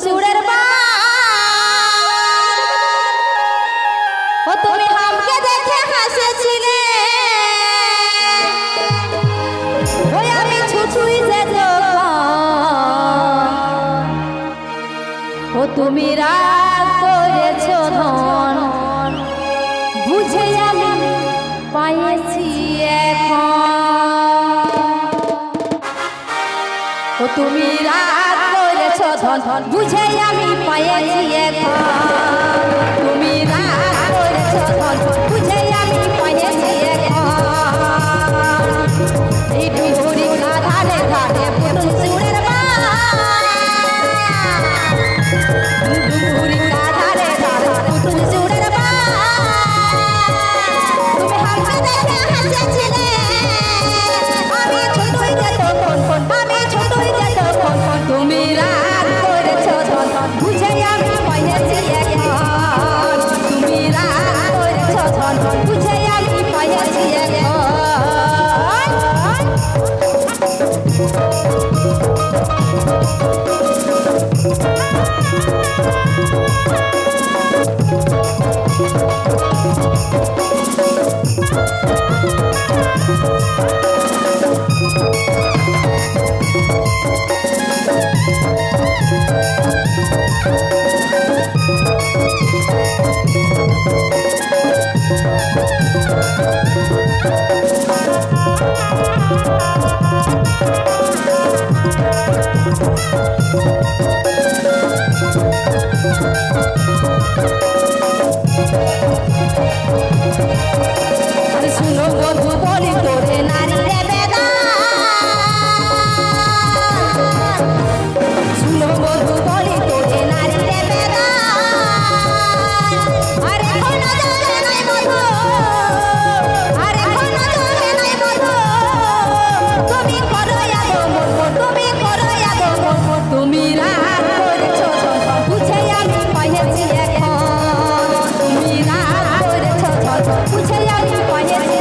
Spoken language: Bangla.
সুরের ও তুমি আমাকে দেখে হাসেছিলে ওই আমি ছুটুই যেত ও তুমি রাগ করেছো ধন বুঝে আমি পাইছি এখন ও তুমি রাগ করেছো ধন বুঝে আমি পাইছি এখন তুমি রাগ করেছো ধন বুঝে আমি পাইছি এখন এই ডুবুরি ধারে ধারে পুতুল সুরের ডুবুরি ধারে ধারে পুতুল সুরের তুমি আমাকে দেখে হাসেছিলে আমি ছোটই যেত কোন আমি ছোটই যেত কোন তুমি রাগ করেছো ধন বুঝে আমি পাইছি এখন তুমি রাগ করেছো ধন বুঝে আমি পাইছি এখন শুনো বন্ধু বলি তোরে নারী বেদা শুনো বন্ধু বলি তোরে নারী বেদা আরে কোন জানে নাই বন্ধু আরে কোন জানে নাই বন্ধু তুমি করো মন তুমি করো মন তুমি রাগ করেছো বুঝে আমি পাইছি এখন তুমি রাগ করেছো বুঝে আমি পাইছি আমি